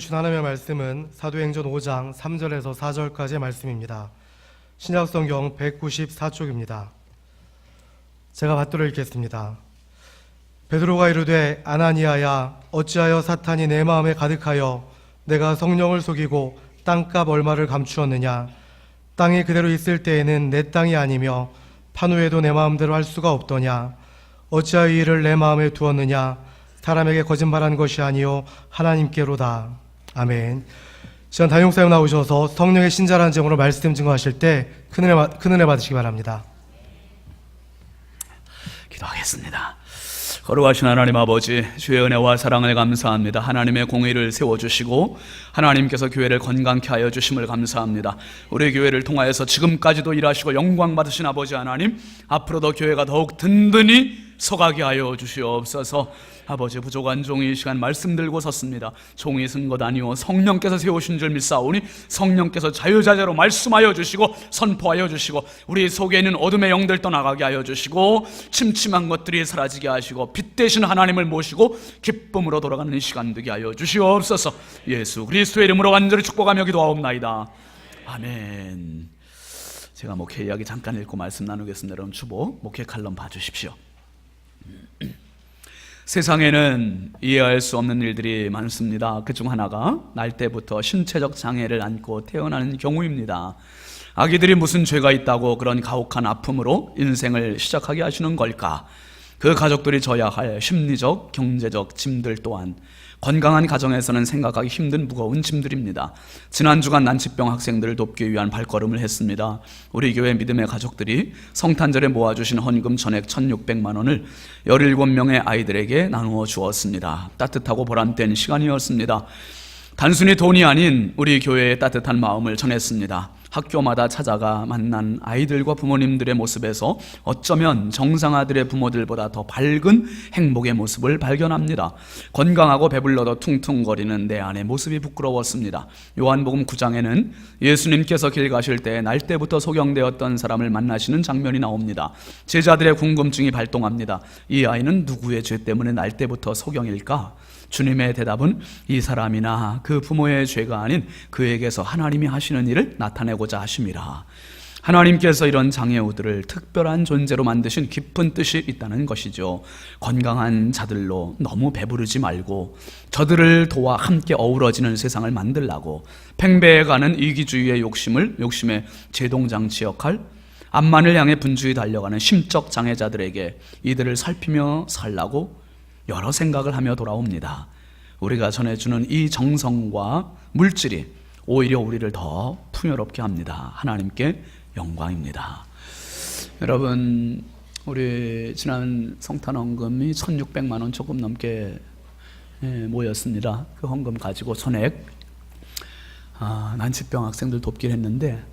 주신 하나님의 말씀은 사도행전 5장 3절에서 4절까지의 말씀입니다. 신약성경 194쪽입니다. 제가 받들어 읽겠습니다. 베드로가 이르되 아나니아야, 어찌하여 사탄이 내 마음에 가득하여 내가 성령을 속이고 땅값 얼마를 감추었느냐? 땅이 그대로 있을 때에는 내 땅이 아니며 판후에도 내 마음대로 할 수가 없더냐? 어찌하여 이 일을 내 마음에 두었느냐? 사람에게 거짓말한 것이 아니요 하나님께로다. 아멘. 시간 다용사역 나오셔서 성령의 신자라는 제목으로 말씀 증거하실 때 큰 은혜 받으시기 바랍니다. 기도하겠습니다. 거룩하신 하나님 아버지, 주의 은혜와 사랑을 감사합니다. 하나님의 공의를 세워주시고 하나님께서 교회를 건강케 하여 주심을 감사합니다. 우리 교회를 통하여서 지금까지도 일하시고 영광 받으신 아버지 하나님, 앞으로도 교회가 더욱 든든히 서가게 하여 주시옵소서. 아버지, 부족한 종이 이 시간 말씀 들고 섰습니다. 종이 쓴 것 아니오 성령께서 세우신 줄 믿사오니 성령께서 자유자재로 말씀하여 주시고 선포하여 주시고 우리 속에 있는 어둠의 영들 떠나가게 하여 주시고 침침한 것들이 사라지게 하시고 빛 대신 하나님을 모시고 기쁨으로 돌아가는 시간 되게 하여 주시옵소서. 예수 그리스도의 이름으로 간절히 축복하며 기도하옵나이다. 아멘. 제가 목회 이야기 잠깐 읽고 말씀 나누겠습니다. 여러분 주보 목회 칼럼 봐주십시오. 세상에는 이해할 수 없는 일들이 많습니다. 그중 하나가 날 때부터 신체적 장애를 안고 태어나는 경우입니다. 아기들이 무슨 죄가 있다고 그런 가혹한 아픔으로 인생을 시작하게 하시는 걸까? 그 가족들이 져야 할 심리적, 경제적 짐들 또한 건강한 가정에서는 생각하기 힘든 무거운 짐들입니다. 지난 주간 난치병 학생들을 돕기 위한 발걸음을 했습니다. 우리 교회 믿음의 가족들이 성탄절에 모아주신 헌금 전액 1,600만 원을 17명의 아이들에게 나누어 주었습니다. 따뜻하고 보람된 시간이었습니다. 단순히 돈이 아닌 우리 교회의 따뜻한 마음을 전했습니다. 학교마다 찾아가 만난 아이들과 부모님들의 모습에서 어쩌면 정상아들의 부모들보다 더 밝은 행복의 모습을 발견합니다. 건강하고 배불러도 퉁퉁거리는 내 안의 모습이 부끄러웠습니다. 요한복음 9장에는 예수님께서 길 가실 때 날 때부터 소경되었던 사람을 만나시는 장면이 나옵니다. 제자들의 궁금증이 발동합니다. 이 아이는 누구의 죄 때문에 날 때부터 소경일까? 주님의 대답은 이 사람이나 그 부모의 죄가 아닌 그에게서 하나님이 하시는 일을 나타내고자 하심이라. 하나님께서 이런 장애우들을 특별한 존재로 만드신 깊은 뜻이 있다는 것이죠. 건강한 자들로 너무 배부르지 말고 저들을 도와 함께 어우러지는 세상을 만들라고 팽배해가는 이기주의의 욕심의 제동장치 역할, 암만을 향해 분주히 달려가는 심적 장애자들에게 이들을 살피며 살라고 여러 생각을 하며 돌아옵니다. 우리가 전해주는 이 정성과 물질이 오히려 우리를 더 풍요롭게 합니다. 하나님께 영광입니다. 여러분, 우리 지난 성탄 헌금이 1,600만 원 조금 넘게 모였습니다. 그 헌금 가지고 전액 난치병 학생들 돕기를 했는데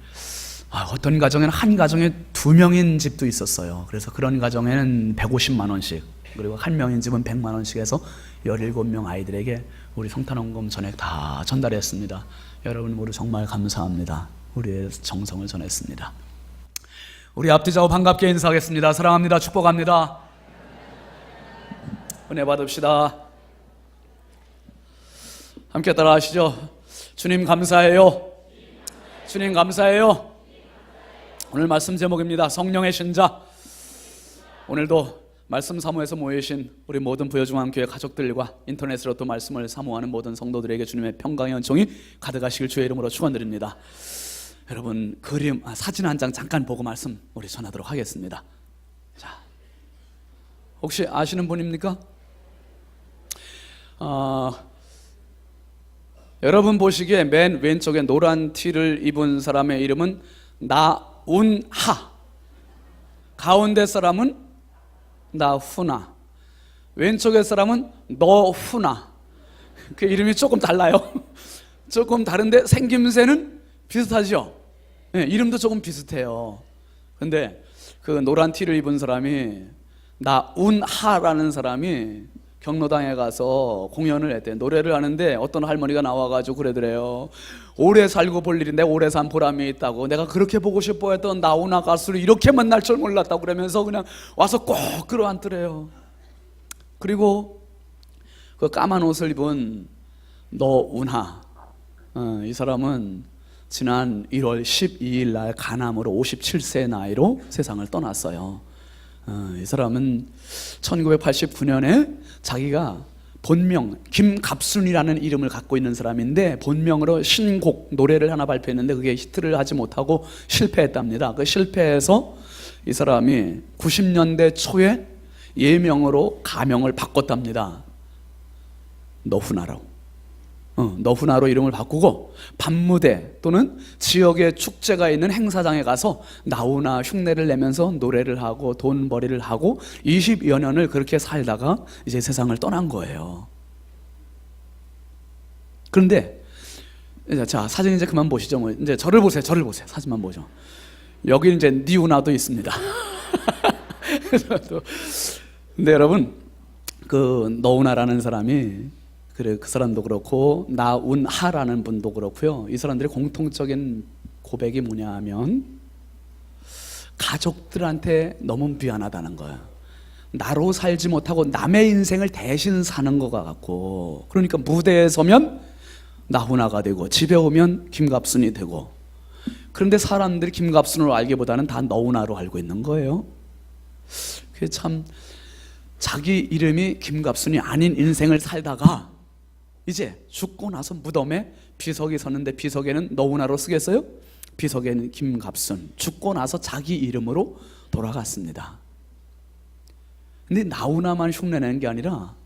어떤 가정에는 한 가정에 2명인 집도 있었어요. 그래서 그런 가정에는 150만 원씩, 그리고 한 명인 집은 100만 원씩 해서 17명 아이들에게 우리 성탄헌금 전액 다 전달했습니다. 여러분 모두 정말 감사합니다. 우리의 정성을 전했습니다. 우리 앞뒤 좌우 반갑게 인사하겠습니다. 사랑합니다. 축복합니다. 은혜 받읍시다. 함께 따라 하시죠. 주님 감사해요. 주님 감사해요. 오늘 말씀 제목입니다. 성령의 신자. 오늘도 말씀 사모에서 모이신 우리 모든 부여중앙교회 가족들과 인터넷으로 또 말씀을 사모하는 모든 성도들에게 주님의 평강의 은총이 가득하시길 주의 이름으로 축원드립니다. 여러분 사진 한 장 잠깐 보고 말씀 우리 전하도록 하겠습니다. 자, 혹시 아시는 분입니까? 여러분 보시기에 맨 왼쪽에 노란 티를 입은 사람의 이름은 나운하, 가운데 사람은 나훈아, 왼쪽의 사람은 너훈아. 그 이름이 조금 달라요. 조금 다른데 생김새는 비슷하죠. 네, 이름도 조금 비슷해요. 근데 그 노란 티를 입은 사람이 나운하라는 사람이 경로당에 가서 공연을 했대요. 노래를 하는데 어떤 할머니가 나와가지고 그러더래요. 오래 살고 볼 일인데 오래 산 보람이 있다고, 내가 그렇게 보고 싶어 했던 나훈아 가수를 이렇게 만날 줄 몰랐다고 그러면서 그냥 와서 꼭 끌어안더래요. 그리고 그 까만 옷을 입은 너운하, 이 사람은 지난 1월 12일 날 간암으로 57세 나이로 세상을 떠났어요. 이 사람은 1989년에 자기가 본명 김갑순이라는 이름을 갖고 있는 사람인데 본명으로 신곡 노래를 하나 발표했는데 그게 히트를 하지 못하고 실패했답니다. 그 실패해서 이 사람이 90년대 초에 예명으로 가명을 바꿨답니다. 너훈아로. 너훈아로 이름을 바꾸고 밤무대 또는 지역의 축제가 있는 행사장에 가서 나훈아 흉내를 내면서 노래를 하고 돈벌이를 하고 20여 년을 그렇게 살다가 이제 세상을 떠난 거예요. 그런데 자, 사진 이제 그만 보시죠. 뭐 이제 저를 보세요. 사진만 보죠. 여기 이제 니우나도 있습니다. 근데 여러분, 그 너훈아라는 사람이 그 사람도 그렇고 나운하라는 분도 그렇고요. 이 사람들의 공통적인 고백이 뭐냐 하면 가족들한테 너무 미안하다는 거예요. 나로 살지 못하고 남의 인생을 대신 사는 것 같고, 그러니까 무대에 서면 나훈아가 되고 집에 오면 김갑순이 되고, 그런데 사람들이 김갑순으로 알기보다는 다 너훈아로 알고 있는 거예요. 그게 참 자기 이름이 김갑순이 아닌 인생을 살다가 이제 죽고 나서 무덤에 비석이 섰는데 비석에는 너훈아로 쓰겠어요? 비석에는 김갑순. 죽고 나서 자기 이름으로 돌아갔습니다. 근데 나훈아만 흉내내는 게 아니라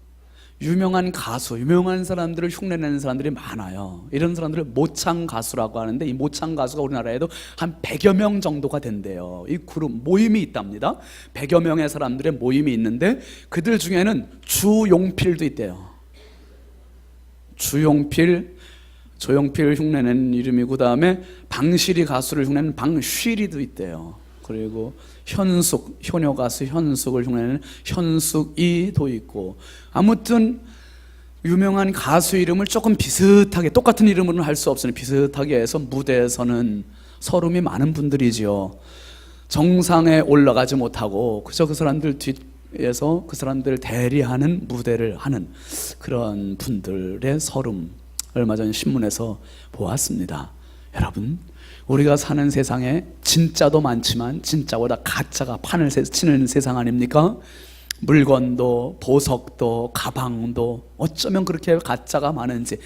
유명한 가수, 유명한 사람들을 흉내내는 사람들이 많아요. 이런 사람들을 모창 가수라고 하는데 이 모창 가수가 우리나라에도 한 100여 명 정도가 된대요. 이 그룹 모임이 있답니다. 100여 명의 사람들의 모임이 있는데 그들 중에는 주용필도 있대요. 주용필, 조용필 흉내내는 이름이고, 그 다음에 방실이 가수를 흉내내는 방쉬리도 있대요. 그리고 현숙, 효녀 가수 현숙을 흉내내는 현숙이도 있고, 아무튼 유명한 가수 이름을 조금 비슷하게, 똑같은 이름으로는 할 수 없으니 비슷하게 해서 무대에서는 서름이 많은 분들이지요. 정상에 올라가지 못하고 그저 그 사람들 뒤에서 그 사람들을 대리하는 무대를 하는 그런 분들의 서름, 얼마 전 신문에서 보았습니다. 여러분, 우리가 사는 세상에 진짜도 많지만 진짜보다 가짜가 판을 치는 세상 아닙니까? 물건도 보석도 가방도 어쩌면 그렇게 가짜가 많은지,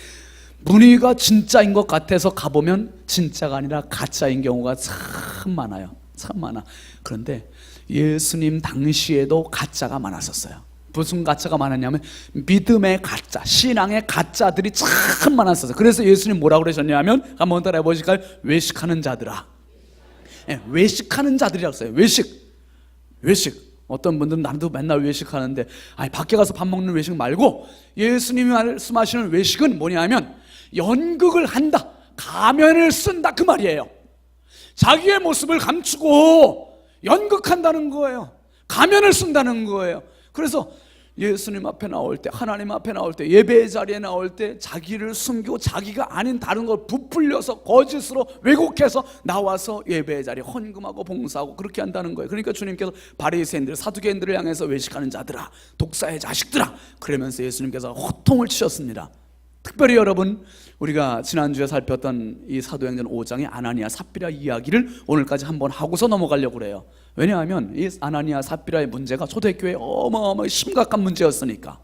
무늬가 진짜인 것 같아서 가보면 진짜가 아니라 가짜인 경우가 참 많아요. 참 많아. 그런데 예수님 당시에도 가짜가 많았었어요. 무슨 가짜가 많았냐면 믿음의 가짜, 신앙의 가짜들이 참 많았었어요. 그래서 예수님 뭐라고 그러셨냐면, 한번 따라해 보실까요? 외식하는 자들아. 네, 외식하는 자들이라고 써요. 외식. 어떤 분들은 나도 맨날 외식하는데, 아니 밖에 가서 밥 먹는 외식 말고 예수님이 말씀하시는 외식은 뭐냐면 연극을 한다, 가면을 쓴다, 그 말이에요. 자기의 모습을 감추고 연극한다는 거예요. 가면을 쓴다는 거예요. 그래서 예수님 앞에 나올 때, 하나님 앞에 나올 때, 예배의 자리에 나올 때 자기를 숨기고 자기가 아닌 다른 걸 부풀려서 거짓으로 왜곡해서 나와서 예배의 자리에 헌금하고 봉사하고 그렇게 한다는 거예요. 그러니까 주님께서 바리새인들, 사두개인들을 향해서 외식하는 자들아, 독사의 자식들아, 그러면서 예수님께서 호통을 치셨습니다. 특별히 여러분, 우리가 지난주에 살폈던 이 사도행전 5장의 아나니아 삽비라 이야기를 오늘까지 한번 하고서 넘어가려고 그래요. 왜냐하면 이 아나니아 삽비라의 문제가 초대교회에 어마어마하게 심각한 문제였으니까.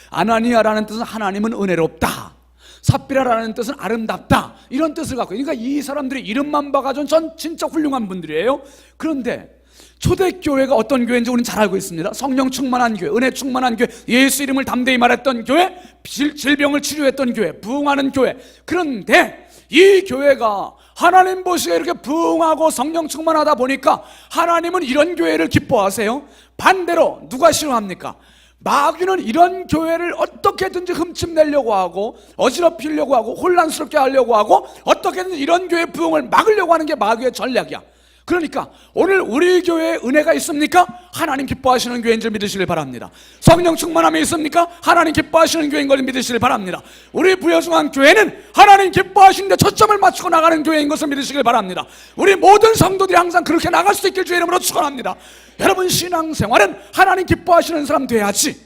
아나니아라는 뜻은 하나님은 은혜롭다, 삽비라라는 뜻은 아름답다, 이런 뜻을 갖고, 그러니까 이 사람들의 이름만 봐가지고는 전 진짜 훌륭한 분들이에요. 그런데 초대교회가 어떤 교회인지 우리는 잘 알고 있습니다. 성령 충만한 교회, 은혜 충만한 교회, 예수 이름을 담대히 말했던 교회, 질병을 치료했던 교회, 부흥하는 교회. 그런데 이 교회가 하나님 보시기에 이렇게 부흥하고 성령 충만하다 보니까 하나님은 이런 교회를 기뻐하세요. 반대로 누가 싫어합니까? 마귀는 이런 교회를 어떻게든지 흠집내려고 하고 어지럽히려고 하고 혼란스럽게 하려고 하고 어떻게든 이런 교회의 부흥을 막으려고 하는 게 마귀의 전략이야. 그러니까 오늘 우리 교회에 은혜가 있습니까? 하나님 기뻐하시는 교회인 줄 믿으시길 바랍니다. 성령 충만함이 있습니까? 하나님 기뻐하시는 교회인 걸 믿으시길 바랍니다. 우리 부여중앙 교회는 하나님 기뻐하시는데 초점을 맞추고 나가는 교회인 것을 믿으시길 바랍니다. 우리 모든 성도들이 항상 그렇게 나갈 수 있길 주의 이름으로 축원합니다. 여러분, 신앙생활은 하나님 기뻐하시는 사람 돼야지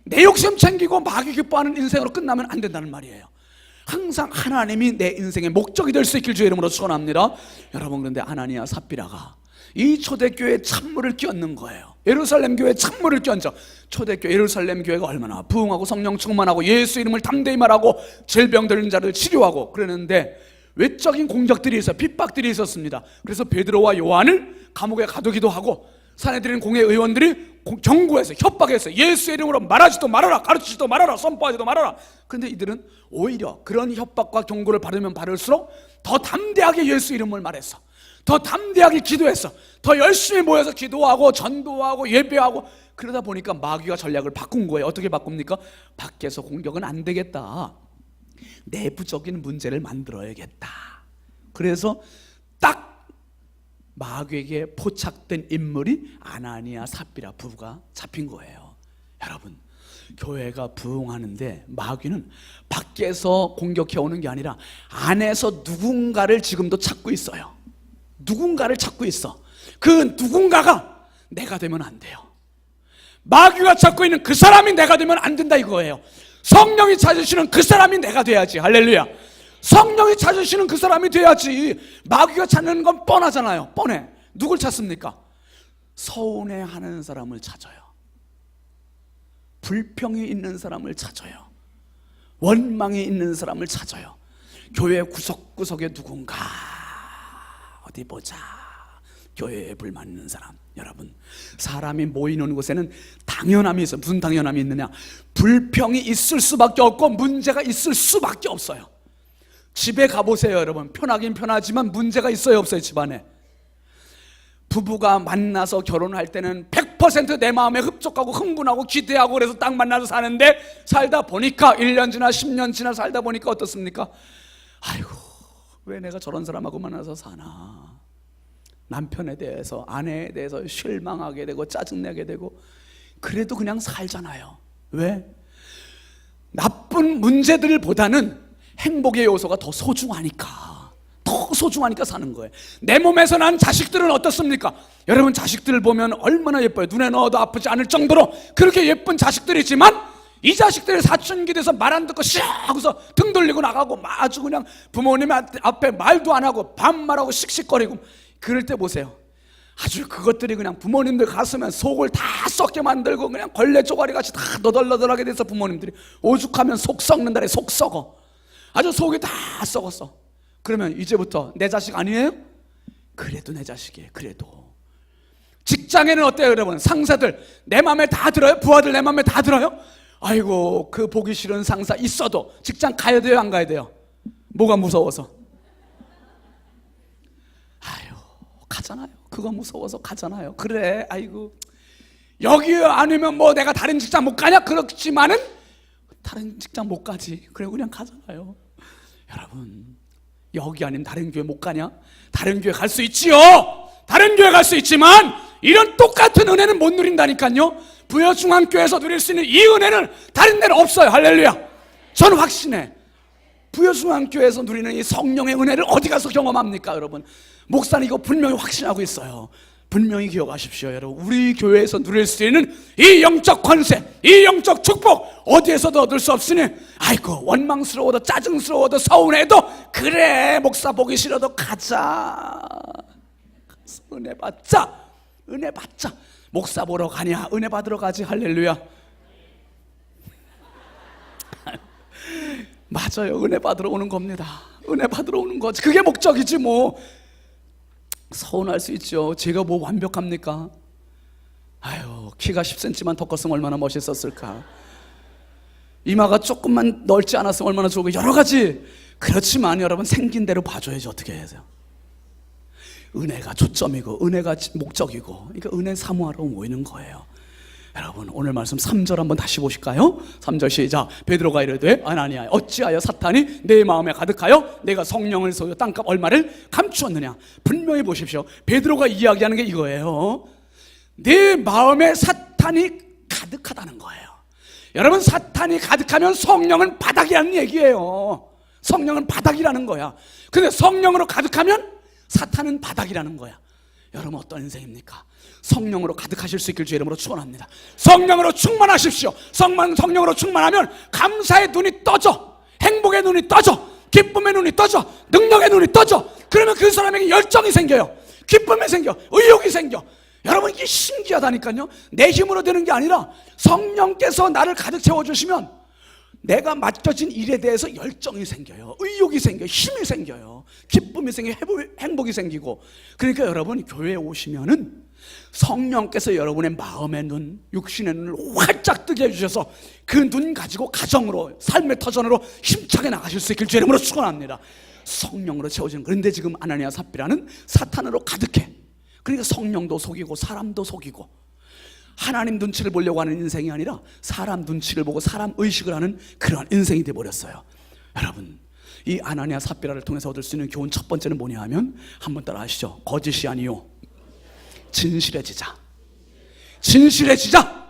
내 욕심 챙기고 마귀 기뻐하는 인생으로 끝나면 안 된다는 말이에요. 항상 하나님이 내 인생의 목적이 될 수 있길 주의 이름으로 축원합니다. 여러분, 그런데 아나니아 삽비라가 이 초대교회에 찬물을 끼얹는 거예요. 예루살렘 교회에 찬물을 끼얹어. 초대교회 예루살렘 교회가 얼마나 부흥하고 성령 충만하고 예수 이름을 담대히 말하고 질병 들린 자를 치료하고 그러는데 외적인 공격들이 있어, 핍박들이 있었습니다. 그래서 베드로와 요한을 감옥에 가두기도 하고 사내들인 공회 의원들이 경고해서 협박해서 예수의 이름으로 말하지도 말아라, 가르치지도 말아라, 선포하지도 말아라. 그런데 이들은 오히려 그런 협박과 경고를 받으면 받을수록 더 담대하게 예수 이름을 말했어. 더 담대하게 기도했어. 더 열심히 모여서 기도하고 전도하고 예배하고. 그러다 보니까 마귀가 전략을 바꾼 거예요. 어떻게 바꿉니까? 밖에서 공격은 안 되겠다, 내부적인 문제를 만들어야겠다. 그래서 딱 마귀에게 포착된 인물이 아나니아 삽비라 부부가 잡힌 거예요. 여러분, 교회가 부흥하는데 마귀는 밖에서 공격해 오는 게 아니라 안에서 누군가를 지금도 찾고 있어요. 누군가를 찾고 있어. 그 누군가가 내가 되면 안 돼요. 마귀가 찾고 있는 그 사람이 내가 되면 안 된다 이거예요. 성령이 찾으시는 그 사람이 내가 돼야지. 할렐루야. 성령이 찾으시는 그 사람이 돼야지. 마귀가 찾는 건 뻔하잖아요. 뻔해. 누굴 찾습니까? 서운해하는 사람을 찾아요. 불평이 있는 사람을 찾아요. 원망이 있는 사람을 찾아요. 교회 구석구석에 누군가 어디 보자, 교회에 불만 있는 사람. 여러분, 사람이 모이는 곳에는 당연함이 있어요. 무슨 당연함이 있느냐? 불평이 있을 수밖에 없고 문제가 있을 수밖에 없어요. 집에 가보세요. 여러분, 편하긴 편하지만 문제가 있어요, 없어요? 집안에 부부가 만나서 결혼할 때는 100% 내 마음에 흡족하고 흥분하고 기대하고 그래서 딱 만나서 사는데, 살다 보니까 1년 지나 10년 지나 살다 보니까 어떻습니까? 아이고, 왜 내가 저런 사람하고 만나서 사나. 남편에 대해서, 아내에 대해서 실망하게 되고 짜증내게 되고. 그래도 그냥 살잖아요. 왜? 나쁜 문제들보다는 행복의 요소가 더 소중하니까. 더 소중하니까 사는 거예요. 내 몸에서 난 자식들은 어떻습니까? 여러분, 자식들을 보면 얼마나 예뻐요. 눈에 넣어도 아프지 않을 정도로 그렇게 예쁜 자식들이지만, 이 자식들이 사춘기 돼서 말 안 듣고 씩 하고서 등 돌리고 나가고 아주 그냥 부모님 앞에 말도 안 하고 반말하고 씩씩거리고, 그럴 때 보세요. 아주 그것들이 그냥 부모님들 가슴에 속을 다 썩게 만들고 그냥 걸레 쪼가리같이 다 너덜너덜하게 돼서 부모님들이 오죽하면 속 썩는다래. 속 썩어. 아주 속이 다 썩었어. 그러면 이제부터 내 자식 아니에요? 그래도 내 자식이에요. 그래도. 직장에는 어때요 여러분? 상사들 내 맘에 다 들어요? 부하들 내 맘에 다 들어요? 아이고, 그 보기 싫은 상사 있어도 직장 가야 돼요, 안 가야 돼요? 뭐가 무서워서? 아유, 가잖아요. 그거 무서워서 가잖아요. 그래, 아이고, 여기 아니면 뭐 내가 다른 직장 못 가냐? 그렇지만은 다른 직장 못 가지. 그래, 그냥 가잖아요. 여러분, 여기 아니면 다른 교회 못 가냐? 다른 교회 갈 수 있지요. 다른 교회 갈 수 있지만 이런 똑같은 은혜는 못 누린다니까요. 부여중앙교회에서 누릴 수 있는 이 은혜는 다른 데는 없어요. 할렐루야. 저는 확신해. 부여중앙교회에서 누리는 이 성령의 은혜를 어디 가서 경험합니까 여러분? 목사는 이거 분명히 확신하고 있어요. 분명히 기억하십시오 여러분. 우리 교회에서 누릴 수 있는 이 영적 권세, 이 영적 축복 어디에서도 얻을 수 없으니, 아이고, 원망스러워도 짜증스러워도 서운해도 그래, 목사 보기 싫어도 가자. 가서 은혜 받자. 은혜 받자. 목사 보러 가냐? 은혜 받으러 가지. 할렐루야. 맞아요. 은혜 받으러 오는 겁니다. 은혜 받으러 오는 거지. 그게 목적이지 뭐. 서운할 수 있죠. 제가 뭐 완벽합니까? 아유, 키가 10cm만 더 컸으면 얼마나 멋있었을까. 이마가 조금만 넓지 않았으면 얼마나 좋고, 여러 가지. 그렇지만 여러분, 생긴 대로 봐줘야지. 어떻게 해야 돼요? 은혜가 초점이고 은혜가 목적이고, 그러니까 은혜 사모하러 모이는 거예요. 여러분, 오늘 말씀 3절 한번 다시 보실까요? 3절 시작. 베드로가 이르되 아나니아, 어찌하여 사탄이 내 마음에 가득하여 내가 성령을 쏘여 땅값 얼마를 감추었느냐. 분명히 보십시오. 베드로가 이야기하는 게 이거예요. 내 마음에 사탄이 가득하다는 거예요. 여러분, 사탄이 가득하면 성령은 바닥이라는 얘기예요. 성령은 바닥이라는 거야. 근데 성령으로 가득하면 사탄은 바닥이라는 거야. 여러분, 어떤 인생입니까? 성령으로 가득하실 수 있길 주의 이름으로 축원합니다. 성령으로 충만하십시오. 성령으로 충만하면 감사의 눈이 떠져. 행복의 눈이 떠져, 기쁨의 눈이 떠져, 능력의 눈이 떠져. 그러면 그 사람에게 열정이 생겨요. 기쁨이 생겨, 의욕이 생겨. 여러분, 이게 신기하다니까요. 내 힘으로 되는 게 아니라 성령께서 나를 가득 채워주시면 내가 맡겨진 일에 대해서 열정이 생겨요. 의욕이 생겨요. 힘이 생겨요. 기쁨이 생겨요. 행복이 생기고. 그러니까 여러분, 교회에 오시면은 성령께서 여러분의 마음의 눈, 육신의 눈을 활짝 뜨게 해주셔서 그 눈 가지고 가정으로, 삶의 터전으로 힘차게 나가실 수 있길 주 이름으로 축원합니다. 성령으로 채워지는. 그런데 지금 아나니아 삽비라는 사탄으로 가득해. 그러니까 성령도 속이고 사람도 속이고, 하나님 눈치를 보려고 하는 인생이 아니라 사람 눈치를 보고 사람 의식을 하는 그런 인생이 되어버렸어요. 여러분, 이 아나니아 삽비라를 통해서 얻을 수 있는 교훈 첫 번째는 뭐냐 하면, 한번 따라 하시죠. 거짓이 아니요 진실해지자. 진실해지자.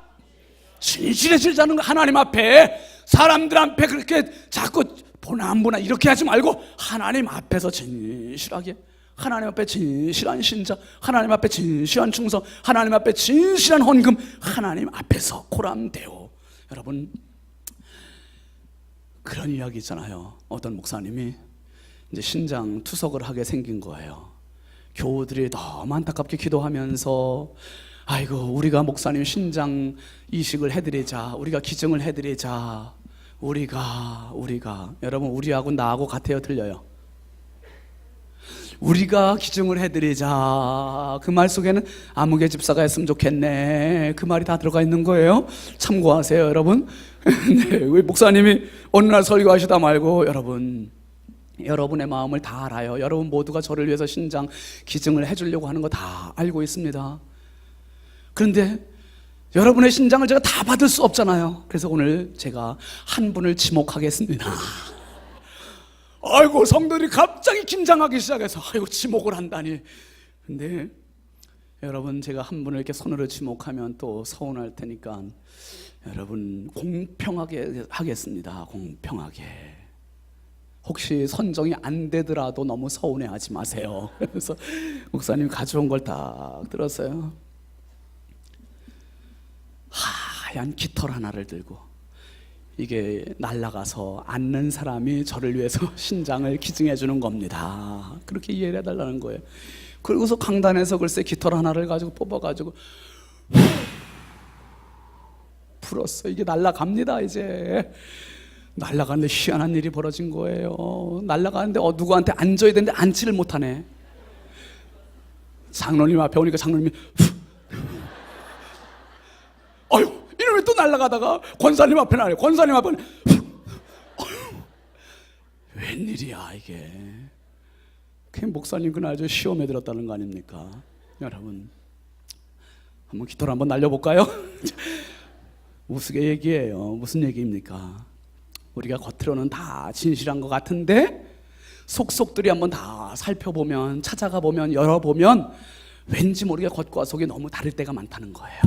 진실해지자는 거. 하나님 앞에, 사람들 앞에 그렇게 자꾸 보나 안 보나 이렇게 하지 말고 하나님 앞에서 진실하게, 하나님 앞에 진실한 신자, 하나님 앞에 진실한 충성, 하나님 앞에 진실한 헌금, 하나님 앞에서 코람데오. 여러분, 그런 이야기 있잖아요. 어떤 목사님이 이제 신장 투석을 하게 생긴 거예요. 교우들이 너무 안타깝게 기도하면서, 아이고, 우리가 목사님 신장 이식을 해드리자, 우리가 기증을 해드리자, 우리가 여러분, 우리하고 나하고 같아요, 틀려요? 우리가 기증을 해드리자. 그 말 속에는 아무개 집사가 했으면 좋겠네, 그 말이 다 들어가 있는 거예요. 참고하세요, 여러분. 네, 왜 목사님이 어느 날 설교하시다 말고, 여러분의 마음을 다 알아요. 여러분 모두가 저를 위해서 신장 기증을 해주려고 하는 거 다 알고 있습니다. 그런데 여러분의 신장을 제가 다 받을 수 없잖아요. 그래서 오늘 제가 한 분을 지목하겠습니다. 아이고, 성도들이 갑자기 긴장하기 시작해서, 아이고, 지목을 한다니. 근데 여러분, 제가 한 분을 이렇게 손으로 지목하면 또 서운할 테니까 여러분 공평하게 하겠습니다. 공평하게. 혹시 선정이 안 되더라도 너무 서운해하지 마세요. 그래서 목사님 가져온 걸 다 들었어요. 하얀 깃털 하나를 들고, 이게 날아가서 앉는 사람이 저를 위해서 신장을 기증해 주는 겁니다. 그렇게 이해를 해달라는 거예요. 그리고서 강단에서 글쎄 깃털 하나를 가지고 뽑아가지고 풀었어. 이게 날아갑니다. 이제 날아가는데 희한한 일이 벌어진 거예요. 날아가는데 누구한테 앉아야 되는데 앉지를 못하네. 장로님 앞에 오니까 장로님이 아유, 이놈이 또 날아가다가 권사님 앞에 나와요. 권사님 앞에는 웬일이야 이게. 그 목사님 그날 저 시험에 들었다는 거 아닙니까? 여러분, 한번 깃털 한번 날려볼까요? 우스개 얘기예요. 무슨 얘기입니까? 우리가 겉으로는 다 진실한 것 같은데 속속들이 한번 다 살펴보면, 찾아가 보면, 열어보면 왠지 모르게 겉과 속이 너무 다를 때가 많다는 거예요.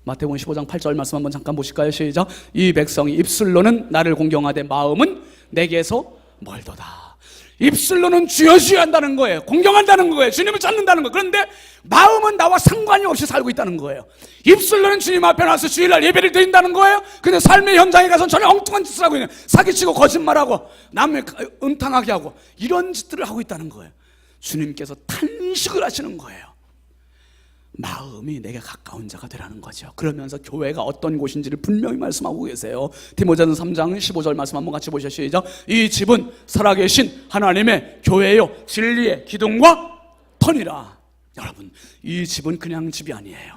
마태복음 15장 8절 말씀 한번 잠깐 보실까요? 시작. 이 백성이 입술로는 나를 공경하되 마음은 내게서 멀도다. 입술로는 주여 주여 한다는 거예요. 공경한다는 거예요. 주님을 찾는다는 거예요. 그런데 마음은 나와 상관이 없이 살고 있다는 거예요. 입술로는 주님 앞에 나와서 주일날 예배를 드린다는 거예요. 근데 삶의 현장에 가서는 전혀 엉뚱한 짓을 하고 있는, 사기치고 거짓말하고 남을 음탕하게 하고 이런 짓들을 하고 있다는 거예요. 주님께서 탄식을 하시는 거예요. 마음이 내게 가까운 자가 되라는 거죠. 그러면서 교회가 어떤 곳인지를 분명히 말씀하고 계세요. 디모데전서 3장 15절 말씀 한번 같이 보시죠. 시작. 이 집은 살아계신 하나님의 교회요 진리의 기둥과 터니라. 여러분, 이 집은 그냥 집이 아니에요.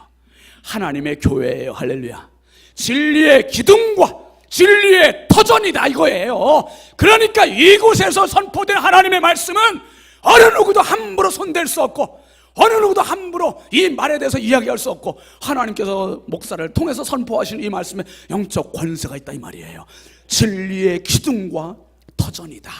하나님의 교회예요. 할렐루야. 진리의 기둥과 진리의 터전이다 이거예요. 그러니까 이곳에서 선포된 하나님의 말씀은 어느 누구도 함부로 손댈 수 없고, 어느 누구도 함부로 이 말에 대해서 이야기할 수 없고, 하나님께서 목사를 통해서 선포하신 이 말씀에 영적 권세가 있다 이 말이에요. 진리의 기둥과 터전이다.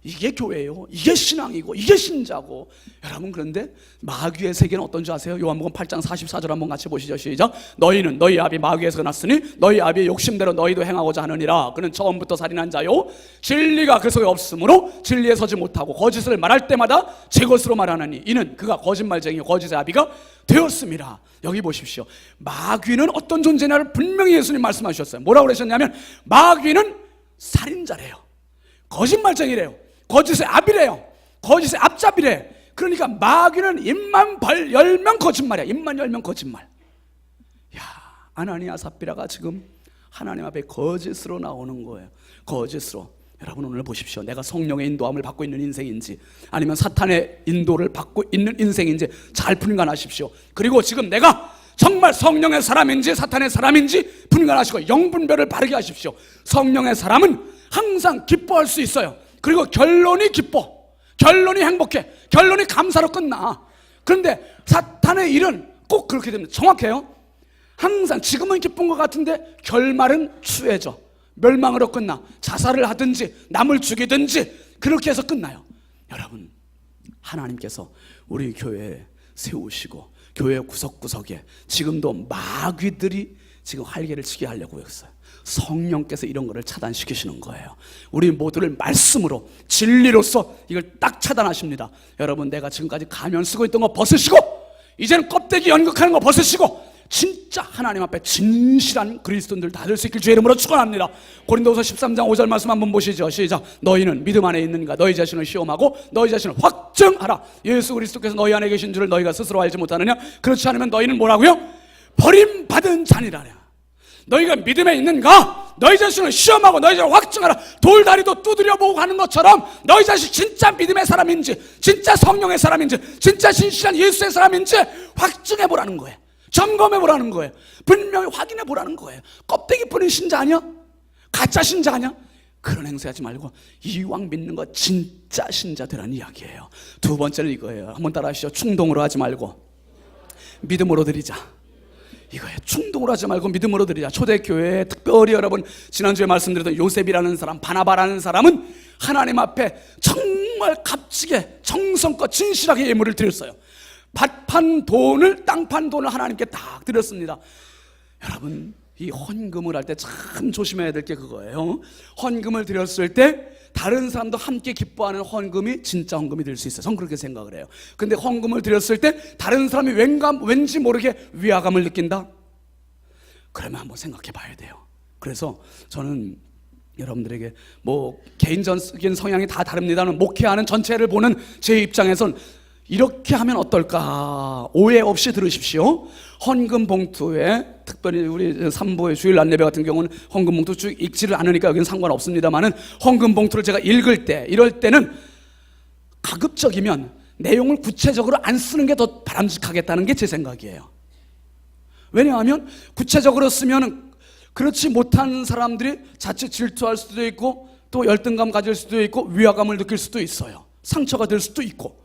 이게 교회예요. 이게 신앙이고 이게 신자고. 여러분, 그런데 마귀의 세계는 어떤지 아세요? 요한복음 8장 44절 한번 같이 보시죠. 시작. 너희는 너희 아비 마귀에서 났으니 너희 아비의 욕심대로 너희도 행하고자 하느니라. 그는 처음부터 살인한 자요 진리가 그 속에 없으므로 진리에 서지 못하고 거짓을 말할 때마다 제 것으로 말하느니 이는 그가 거짓말쟁이요 거짓의 아비가 되었습니다. 여기 보십시오. 마귀는 어떤 존재냐를 분명히 예수님 말씀하셨어요. 뭐라고 그러셨냐면 마귀는 살인자래요. 거짓말쟁이래요. 거짓의 압이래요. 거짓의 앞잡이래. 그러니까 마귀는 입만 열면 거짓말이야. 입만 열면 거짓말. 야, 아나니아 삽비라가 지금 하나님 앞에 거짓으로 나오는 거예요. 거짓으로. 여러분 오늘 보십시오. 내가 성령의 인도함을 받고 있는 인생인지 아니면 사탄의 인도를 받고 있는 인생인지 잘 분간하십시오. 그리고 지금 내가 정말 성령의 사람인지 사탄의 사람인지 분간하시고 영분별을 바르게 하십시오. 성령의 사람은 항상 기뻐할 수 있어요. 그리고 결론이 기뻐, 결론이 행복해, 결론이 감사로 끝나. 그런데 사탄의 일은 꼭 그렇게 됩니다. 정확해요. 항상 지금은 기쁜 것 같은데 결말은 추해져, 멸망으로 끝나. 자살을 하든지 남을 죽이든지 그렇게 해서 끝나요. 여러분, 하나님께서 우리 교회에 세우시고 교회 구석구석에 지금도 마귀들이 지금 활개를 치게 하려고 했어요. 성령께서 이런 거를 차단시키시는 거예요. 우리 모두를 말씀으로 진리로서 이걸 딱 차단하십니다. 여러분, 내가 지금까지 가면 쓰고 있던 거 벗으시고 이제는 껍데기 연극하는 거 벗으시고 진짜 하나님 앞에 진실한 그리스도인들 다 될 수 있길 주의 이름으로 축원합니다. 고린도후서 13장 5절 말씀 한번 보시죠. 시작. 너희는 믿음 안에 있는가? 너희 자신을 시험하고 너희 자신을 확증하라. 예수 그리스도께서 너희 안에 계신 줄을 너희가 스스로 알지 못하느냐? 그렇지 않으면 너희는 뭐라고요? 버림받은 자니라냐. 너희가 믿음에 있는가? 너희 자신을 시험하고 너희 자신을 확증하라. 돌다리도 두드려보고 하는 것처럼 너희 자신 진짜 믿음의 사람인지 진짜 성령의 사람인지 진짜 진실한 예수의 사람인지 확증해보라는 거예요. 점검해보라는 거예요. 분명히 확인해보라는 거예요. 껍데기 뿌린 신자 아니야? 가짜 신자 아니야? 그런 행세하지 말고 이왕 믿는 거 진짜 신자 되라는 이야기예요. 두 번째는 이거예요. 한번 따라 하시죠. 충동으로 하지 말고 믿음으로 드리자. 이거예요. 충동으로 하지 말고 믿음으로 드리자. 초대교회에 특별히 여러분 지난주에 말씀드렸던 요셉이라는 사람, 바나바라는 사람은 하나님 앞에 정말 값지게 정성껏 진실하게 예물을 드렸어요. 밭판 돈을, 땅판 돈을 하나님께 딱 드렸습니다. 여러분, 이 헌금을 할 때 참 조심해야 될 게 그거예요. 헌금을 드렸을 때 다른 사람도 함께 기뻐하는 헌금이 진짜 헌금이 될 수 있어요. 저는 그렇게 생각을 해요. 근데 헌금을 드렸을 때 다른 사람이 왠지 모르게 위화감을 느낀다? 그러면 한번 생각해 봐야 돼요. 그래서 저는 여러분들에게 뭐 개인적인 성향이 다 다릅니다는 목회하는 전체를 보는 제 입장에선 이렇게 하면 어떨까? 오해 없이 들으십시오. 헌금 봉투에 특별히 우리 3부의 주일 안내배 같은 경우는 헌금 봉투 쭉 읽지를 않으니까 여기는 상관없습니다만은 헌금 봉투를 제가 읽을 때 이럴 때는 가급적이면 내용을 구체적으로 안 쓰는 게 더 바람직하겠다는 게 제 생각이에요. 왜냐하면 구체적으로 쓰면 그렇지 못한 사람들이 자칫 질투할 수도 있고 또 열등감 가질 수도 있고 위화감을 느낄 수도 있어요. 상처가 될 수도 있고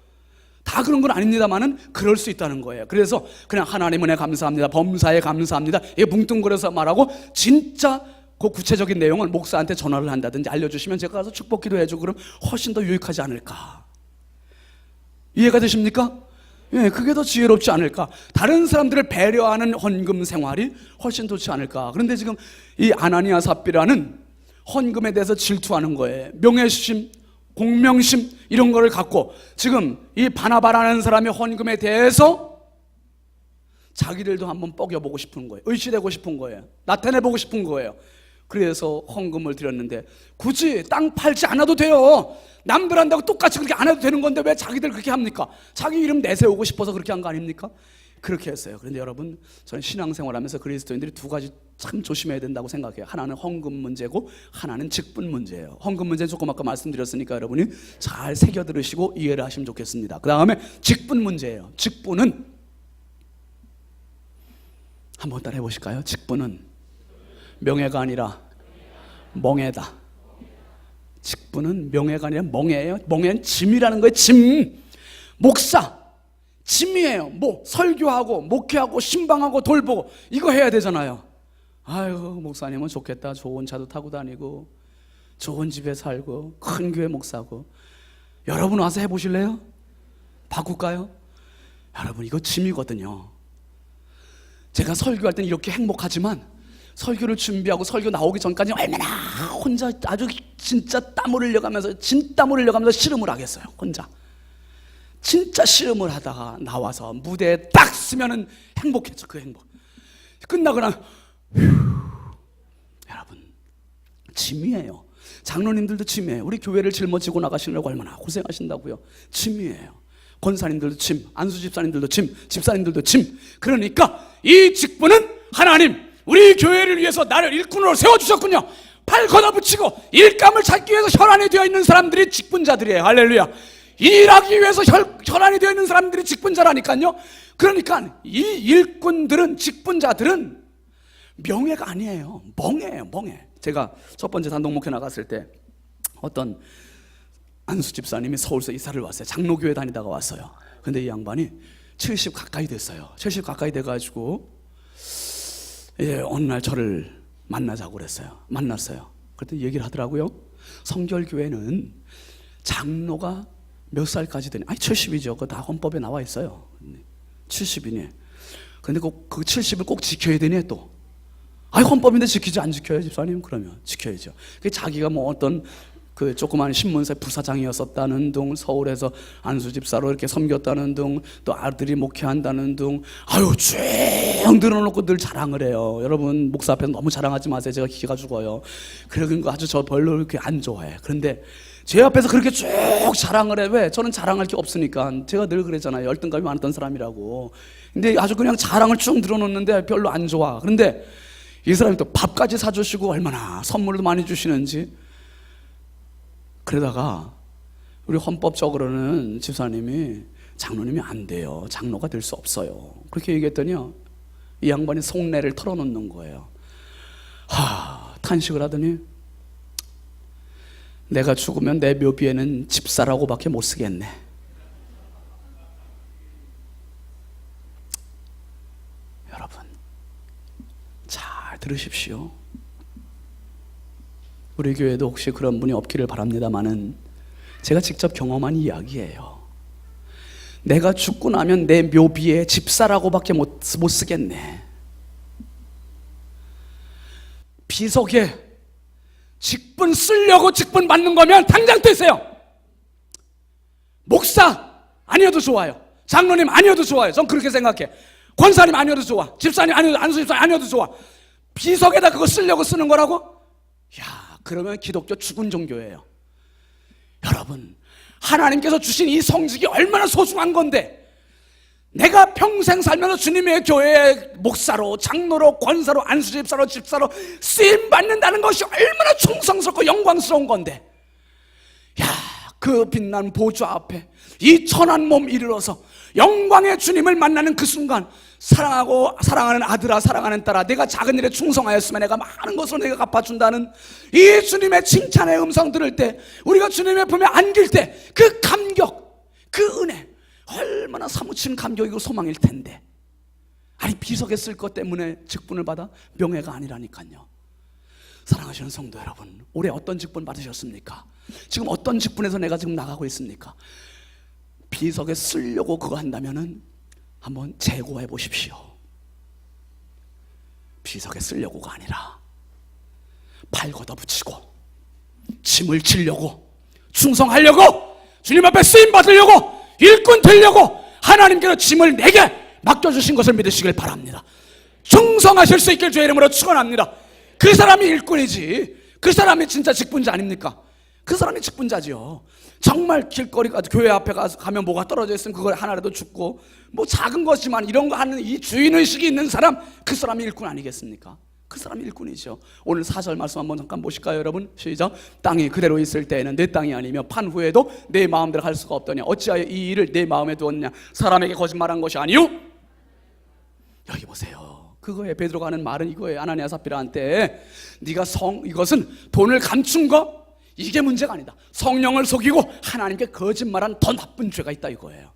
다 그런 건 아닙니다만은 그럴 수 있다는 거예요. 그래서 그냥 하나님 은혜 감사합니다, 범사에 감사합니다 이게 뭉뚱그려서 말하고 진짜 그 구체적인 내용을 목사한테 전화를 한다든지 알려주시면 제가 가서 축복 기도해주고 그럼 훨씬 더 유익하지 않을까. 이해가 되십니까? 예, 그게 더 지혜롭지 않을까. 다른 사람들을 배려하는 헌금 생활이 훨씬 좋지 않을까. 그런데 지금 이 아나니아 삽비라는 헌금에 대해서 질투하는 거예요. 명예심, 공명심 이런 거를 갖고 지금 이 바나바라는 사람의 헌금에 대해서 자기들도 한번 뻐겨보고 싶은 거예요. 의시되고 싶은 거예요. 나타내보고 싶은 거예요. 그래서 헌금을 드렸는데 굳이 땅 팔지 않아도 돼요. 남들 한다고 똑같이 그렇게 안 해도 되는 건데 왜 자기들 그렇게 합니까? 자기 이름 내세우고 싶어서 그렇게 한 거 아닙니까? 그렇게 했어요. 그런데 여러분, 저는 신앙생활하면서 그리스도인들이 두 가지 참 조심해야 된다고 생각해요. 하나는 헌금 문제고 하나는 직분 문제예요. 헌금 문제는 조금 아까 말씀드렸으니까 여러분이 잘 새겨 들으시고 이해를 하시면 좋겠습니다. 그 다음에 직분 문제예요. 직분은 한번 따라 해보실까요? 직분은 명예가 아니라 멍해다. 직분은 명예가 아니라 멍해예요. 멍해는 짐이라는 거예요. 짐. 목사 짐이에요. 뭐 설교하고 목회하고 신방하고 돌보고 이거 해야 되잖아요. 아유, 목사님은 좋겠다. 좋은 차도 타고 다니고 좋은 집에 살고 큰 교회 목사고. 여러분 와서 해보실래요? 바꿀까요? 여러분 이거 짐이거든요. 제가 설교할 때는 이렇게 행복하지만 설교를 준비하고 설교 나오기 전까지 얼마나 혼자 아주 진짜 땀을 흘려가면서 진땀을 흘려가면서 씨름을 하겠어요. 혼자 진짜 씨름을 하다가 나와서 무대에 딱 쓰면은 행복했죠. 그 행복 끝나고 난 여러분 짐이에요. 장로님들도 짐이에요. 우리 교회를 짊어지고 나가시려고 얼마나 고생하신다고요. 짐이에요. 권사님들도 짐, 안수 집사님들도 짐, 집사님들도 짐. 그러니까 이 직분은 하나님, 우리 교회를 위해서 나를 일꾼으로 세워주셨군요. 팔 걷어붙이고 일감을 찾기 위해서 혈안이 되어 있는 사람들이 직분자들이에요. 할렐루야. 일하기 위해서 혈안이 되어 있는 사람들이 직분자라니까요. 그러니까 이 일꾼들은, 직분자들은 명예가 아니에요. 멍해요, 멍해. 제가 첫 번째 단독 목회 나갔을 때 어떤 안수 집사님이 서울서 이사를 왔어요. 장로교회 다니다가 왔어요. 근데 이 양반이 70 가까이 됐어요. 70 가까이 돼가지고 어느 날 저를 만나자고 그랬어요. 만났어요. 그랬더니 얘기를 하더라고요. 성결교회는 장로가 몇 살까지 되냐? 아니 70이죠. 그거 다 헌법에 나와 있어요. 70이니. 근데 그 70을 꼭 지켜야 되니 또. 아니 헌법인데 지키지 안 지켜요 집사님? 그러면 지켜야죠. 자기가 뭐 어떤 그 조그만 신문사 부사장이었었다는 둥, 서울에서 안수 집사로 이렇게 섬겼다는 둥, 또 아들이 목회한다는 둥, 아유 쭉 늘어놓고 늘 자랑을 해요. 여러분 목사 앞에서 너무 자랑하지 마세요. 제가 기가 죽어요. 그러니까 아주 저 별로 이렇게 안 좋아해. 그런데 제 앞에서 그렇게 쭉 자랑을 해. 왜? 저는 자랑할 게 없으니까. 제가 늘 그랬잖아요. 열등감이 많았던 사람이라고. 근데 아주 그냥 자랑을 쭉 늘어놓는데 별로 안 좋아. 그런데 이 사람이 또 밥까지 사주시고 얼마나 선물도 많이 주시는지. 그러다가 우리 헌법적으로는 집사님이 장로님이 안 돼요. 장로가 될 수 없어요. 그렇게 얘기했더니요, 이 양반이 속내를 털어놓는 거예요. 탄식을 하더니 내가 죽으면 내 묘비에는 집사라고밖에 못 쓰겠네. 여러분 잘 들으십시오. 우리 교회도 혹시 그런 분이 없기를 바랍니다마는 제가 직접 경험한 이야기예요. 내가 죽고 나면 내 묘비에 집사라고밖에 못 쓰겠네. 비석에 직분 쓰려고 직분 받는 거면 당장 떼세요. 목사 아니어도 좋아요. 장로님 아니어도 좋아요. 전 그렇게 생각해. 권사님 아니어도 좋아. 집사님 아니어도, 안수집사님 아니어도 좋아. 비석에다 그거 쓰려고 쓰는 거라고? 야, 그러면 기독교 죽은 종교예요. 여러분, 하나님께서 주신 이 성직이 얼마나 소중한 건데, 내가 평생 살면서 주님의 교회의 목사로, 장로로, 권사로, 안수집사로, 집사로 쓰임 받는다는 것이 얼마나 충성스럽고 영광스러운 건데, 야, 그 빛난 보좌 앞에 이 천한 몸 이르러서 영광의 주님을 만나는 그 순간, 사랑하는 아들아, 사랑하는 딸아, 내가 작은 일에 충성하였으면 내가 많은 것을 내가 갚아준다는 이 주님의 칭찬의 음성 들을 때, 우리가 주님의 품에 안길 때 그 감격, 그 은혜 얼마나 사무친 감격이고 소망일 텐데, 아니 비석에 쓸 것 때문에 직분을 받아? 명예가 아니라니까요. 사랑하시는 성도 여러분, 올해 어떤 직분 받으셨습니까? 지금 어떤 직분에서 내가 지금 나가고 있습니까? 비석에 쓰려고 그거 한다면은 한번 재고해 보십시오. 비석에 쓰려고가 아니라 팔 걷어붙이고 짐을 지려고, 충성하려고, 주님 앞에 쓰임 받으려고, 일꾼 되려고 하나님께서 짐을 내게 맡겨주신 것을 믿으시길 바랍니다. 충성하실 수 있길 주의 이름으로 축원합니다. 그 사람이 일꾼이지, 그 사람이 진짜 직분자 아닙니까? 그 사람이 직분자지요. 정말 길거리 가서 교회 앞에 가면 뭐가 떨어져 있으면 그걸 하나라도 줍고, 뭐 작은 것이지만 이런 거 하는 이 주인의식이 있는 사람, 그 사람이 일꾼 아니겠습니까? 그 사람이 일꾼이죠. 오늘 4절 말씀 한번 잠깐 보실까요 여러분? 시작. 땅이 그대로 있을 때에는 내 땅이 아니며 판 후에도 내 마음대로 할 수가 없더냐. 어찌하여 이 일을 내 마음에 두었냐. 사람에게 거짓말한 것이 아니요. 여기 보세요. 그거에 베드로가 하는 말은 이거예요. 아나니아 삽비라한테 네가 이것은 돈을 감춘 거, 이게 문제가 아니다. 성령을 속이고 하나님께 거짓말한 더 나쁜 죄가 있다 이거예요.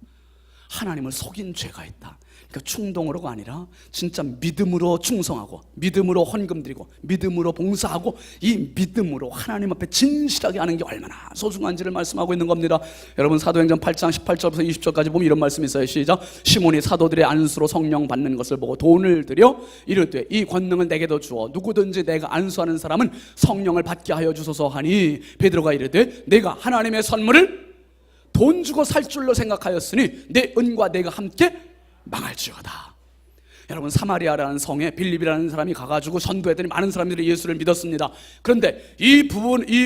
하나님을 속인 죄가 있다. 그러니까 충동으로가 아니라 진짜 믿음으로 충성하고, 믿음으로 헌금 드리고, 믿음으로 봉사하고, 이 믿음으로 하나님 앞에 진실하게 하는 게 얼마나 소중한지를 말씀하고 있는 겁니다. 여러분 사도행전 8장 18절부터 20절까지 보면 이런 말씀이 있어요. 시작. 시몬이 사도들의 안수로 성령 받는 것을 보고 돈을 들여 이르되 이 권능을 내게도 주어 누구든지 내가 안수하는 사람은 성령을 받게 하여 주소서 하니, 베드로가 이르되 내가 하나님의 선물을 돈 주고 살 줄로 생각하였으니 내 은과 내가 함께 망할지어다. 여러분, 사마리아라는 성에 빌립이라는 사람이 가가지고 전도했더니 많은 사람들이 예수를 믿었습니다. 그런데 이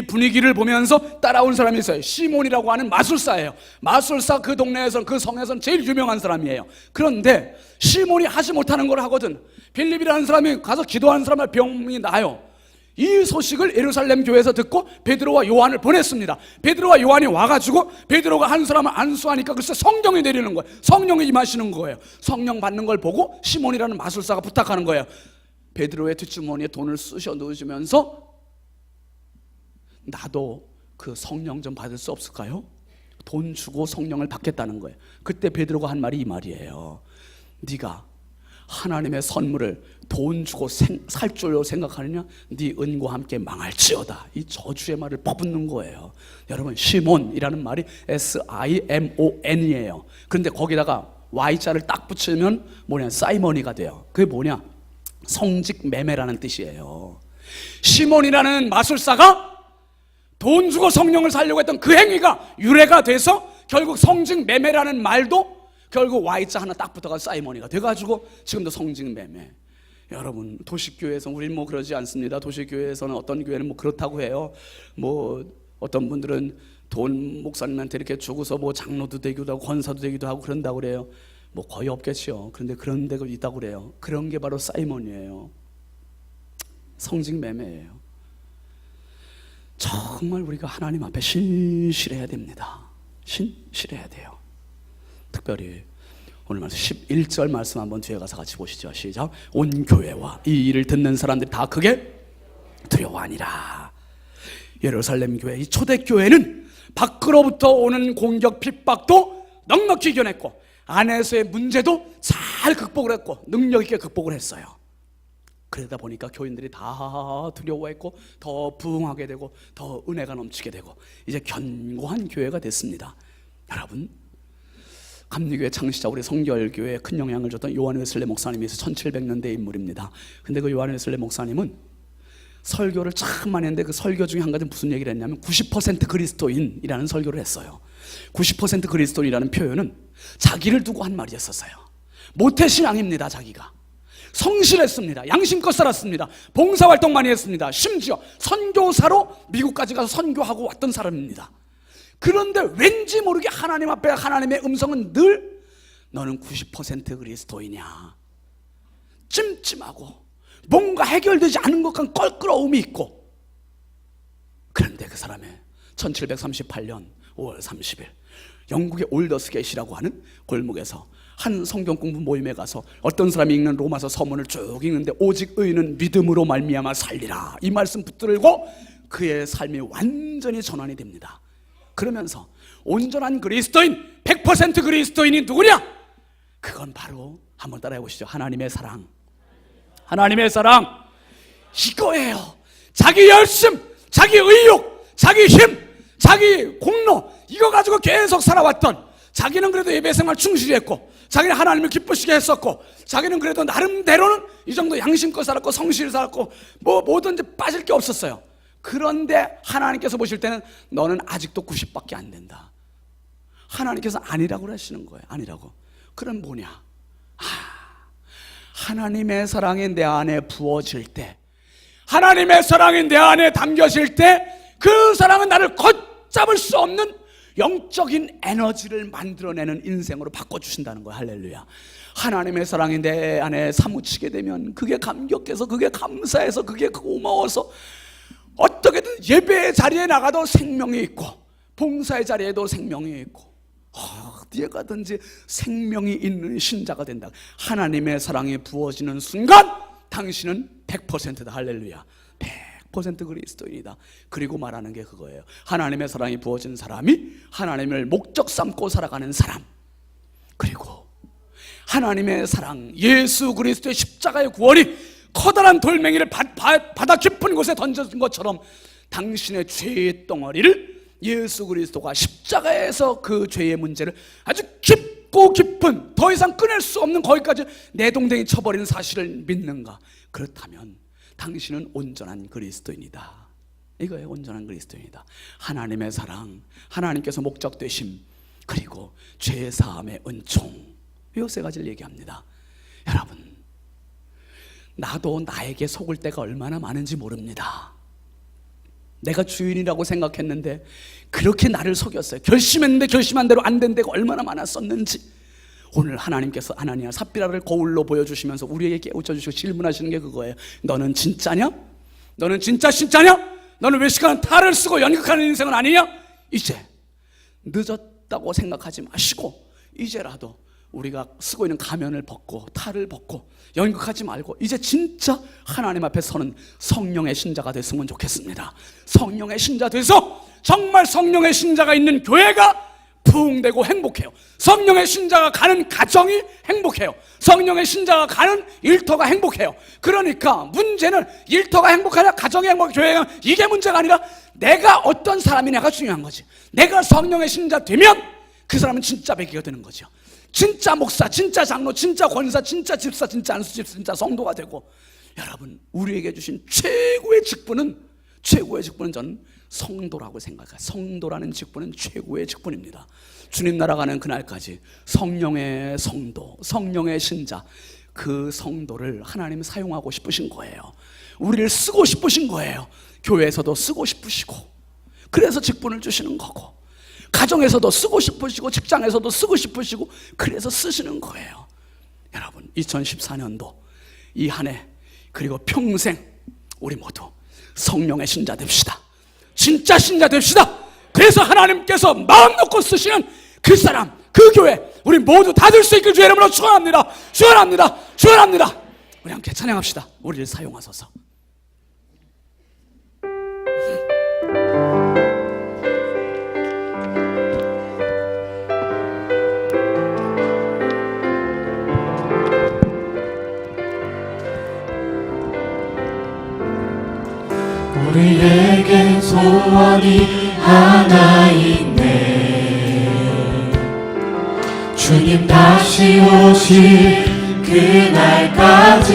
분위기를 보면서 따라온 사람이 있어요. 시몬이라고 하는 마술사예요. 마술사, 그 동네에서는, 그 성에서는 제일 유명한 사람이에요. 그런데 시몬이 하지 못하는 걸 하거든. 빌립이라는 사람이 가서 기도하는 사람의 병이 나요. 이 소식을 예루살렘 교회에서 듣고 베드로와 요한을 보냈습니다. 베드로와 요한이 와가지고 베드로가 한 사람을 안수하니까 글쎄 성령이 내리는 거예요. 성령이 임하시는 거예요. 성령 받는 걸 보고 시몬이라는 마술사가 부탁하는 거예요. 베드로의 뒷주머니에 돈을 쑤셔 넣어주면서 나도 그 성령 좀 받을 수 없을까요? 돈 주고 성령을 받겠다는 거예요. 그때 베드로가 한 말이 이 말이에요. 네가 하나님의 선물을 돈 주고 살 줄로 생각하느냐? 네 은과 함께 망할지어다. 이 저주의 말을 퍼붓는 거예요. 여러분, 시몬이라는 말이 SIMON이에요. 그런데 거기다가 Y자를 딱 붙이면 뭐냐? 사이머니가 돼요. 그게 뭐냐? 성직 매매라는 뜻이에요. 시몬이라는 마술사가 돈 주고 성령을 살려고 했던 그 행위가 유래가 돼서 결국 성직 매매라는 말도 결국 Y자 하나 딱 붙어가 사이머니가 돼가지고 지금도 성직 매매. 여러분, 도시교회에서 우린 뭐 그러지 않습니다. 도시교회에서는 어떤 교회는 뭐 그렇다고 해요. 뭐 어떤 분들은 돈 목사님한테 이렇게 주고서 뭐 장로도 되기도 하고 권사도 되기도 하고 그런다고 그래요. 뭐 거의 없겠지요. 그런데 그런 데가 있다고 그래요. 그런 게 바로 사이머니예요. 성직 매매예요. 정말 우리가 하나님 앞에 신실해야 됩니다. 신실해야 돼요. 특별히 오늘 말씀 11절 말씀 한번 뒤에 가서 같이 보시죠. 시작. 온 교회와 이 일을 듣는 사람들이 다 크게 두려워하니라. 예루살렘 교회, 이 초대교회는 밖으로부터 오는 공격 핍박도 넉넉히 이겨냈고 안에서의 문제도 잘 극복을 했고 능력 있게 극복을 했어요. 그러다 보니까 교인들이 다 두려워했고 더 부흥하게 되고 더 은혜가 넘치게 되고 이제 견고한 교회가 됐습니다. 여러분, 감리교회 창시자 우리 성결교회에 큰 영향을 줬던 요한 웨슬레 목사님이 1700년대 인물입니다. 근데 그 요한 웨슬레 목사님은 설교를 참 많이 했는데 그 설교 중에 한 가지 무슨 얘기를 했냐면 90% 그리스도인이라는 설교를 했어요. 90% 그리스도인이라는 표현은 자기를 두고 한 말이었어요. 모태신앙입니다. 자기가 성실했습니다. 양심껏 살았습니다. 봉사활동 많이 했습니다. 심지어 선교사로 미국까지 가서 선교하고 왔던 사람입니다. 그런데 왠지 모르게 하나님 앞에 하나님의 음성은 늘 너는 90% 그리스도이냐, 찜찜하고 뭔가 해결되지 않은 것 같은 껄끄러움이 있고. 그런데 그 사람의 1738년 5월 30일 영국의 올더스게이시라고 하는 골목에서 한 성경 공부 모임에 가서 어떤 사람이 읽는 로마서 서문을 쭉 읽는데 오직 의인은 믿음으로 말미암아 살리라, 이 말씀 붙들고 그의 삶이 완전히 전환이 됩니다. 그러면서 온전한 그리스도인, 100% 그리스도인이 누구냐? 그건 바로 한번 따라해 보시죠. 하나님의 사랑. 하나님의 사랑 이거예요. 자기 열심, 자기 의욕, 자기 힘, 자기 공로, 이거 가지고 계속 살아왔던, 자기는 그래도 예배생활 충실히 했고 자기는 하나님을 기쁘시게 했었고 자기는 그래도 나름대로는 이 정도 양심껏 살았고 성실히 살았고 뭐 뭐든지 빠질 게 없었어요. 그런데 하나님께서 보실 때는 너는 아직도 90밖에 안 된다. 하나님께서 아니라고 하시는 거예요. 아니라고. 그럼 뭐냐? 하나님의 사랑이 내 안에 부어질 때, 하나님의 사랑이 내 안에 담겨질 때 그 사랑은 나를 걷잡을 수 없는 영적인 에너지를 만들어내는 인생으로 바꿔주신다는 거예요. 할렐루야. 하나님의 사랑이 내 안에 사무치게 되면 그게 감격해서, 그게 감사해서, 그게 고마워서 어떻게든 예배의 자리에 나가도 생명이 있고 봉사의 자리에도 생명이 있고 어디에 가든지 생명이 있는 신자가 된다. 하나님의 사랑이 부어지는 순간 당신은 100%다. 할렐루야. 100% 그리스도인이다. 그리고 말하는 게 그거예요. 하나님의 사랑이 부어진 사람이 하나님을 목적 삼고 살아가는 사람, 그리고 하나님의 사랑, 예수 그리스도의 십자가의 구원이 커다란 돌멩이를 바다 깊은 곳에 던져진 것처럼 당신의 죄의 덩어리를 예수 그리스도가 십자가에서 그 죄의 문제를 아주 깊고 깊은, 더 이상 꺼낼 수 없는 거기까지 내동댕이 쳐버리는 사실을 믿는가? 그렇다면 당신은 온전한 그리스도인이다. 이거예요. 온전한 그리스도인이다. 하나님의 사랑, 하나님께서 목적 되심, 그리고 죄 사함의 은총, 이 세 가지를 얘기합니다. 여러분, 나도 나에게 속을 때가 얼마나 많은지 모릅니다. 내가 주인이라고 생각했는데 그렇게 나를 속였어요. 결심했는데 결심한 대로 안 된 데가 얼마나 많았었는지. 오늘 하나님께서 아나니아 삽비라를 거울로 보여주시면서 우리에게 깨우쳐주시고 질문하시는 게 그거예요. 너는 진짜냐? 너는 진짜냐? 너는 외식하는 탈을 쓰고 연극하는 인생은 아니냐? 이제 늦었다고 생각하지 마시고 이제라도 우리가 쓰고 있는 가면을 벗고 탈을 벗고 연극하지 말고 이제 진짜 하나님 앞에 서는 성령의 신자가 됐으면 좋겠습니다. 성령의 신자 돼서 정말 성령의 신자가 있는 교회가 부흥되고 행복해요. 성령의 신자가 가는 가정이 행복해요. 성령의 신자가 가는 일터가 행복해요. 그러니까 문제는 일터가 행복하냐 가정이 행복하냐 교회가 이게 문제가 아니라 내가 어떤 사람이냐가 중요한 거지. 내가 성령의 신자 되면 그 사람은 진짜 배기가 되는 거죠. 진짜 목사, 진짜 장로, 진짜 권사, 진짜 집사, 진짜 안수 집사, 진짜 성도가 되고. 여러분, 우리에게 주신 최고의 직분은 저는 성도라고 생각해요. 성도라는 직분은 최고의 직분입니다. 주님 나라 가는 그날까지 성령의 성도, 성령의 신자, 그 성도를 하나님 사용하고 싶으신 거예요. 우리를 쓰고 싶으신 거예요. 교회에서도 쓰고 싶으시고, 그래서 직분을 주시는 거고, 가정에서도 쓰고 싶으시고, 직장에서도 쓰고 싶으시고, 그래서 쓰시는 거예요. 여러분, 2014년도 이 한 해 그리고 평생 우리 모두 성령의 신자 됩시다. 진짜 신자 됩시다. 그래서 하나님께서 마음 놓고 쓰시는 그 사람, 그 교회 우리 모두 다 될 수 있길 주의 이름으로 축원합니다. 축원합니다. 축원합니다. 우리 함께 찬양합시다. 우리를 사용하소서. 우리에겐 소원이 하나 있네. 주님 다시 오실 그날까지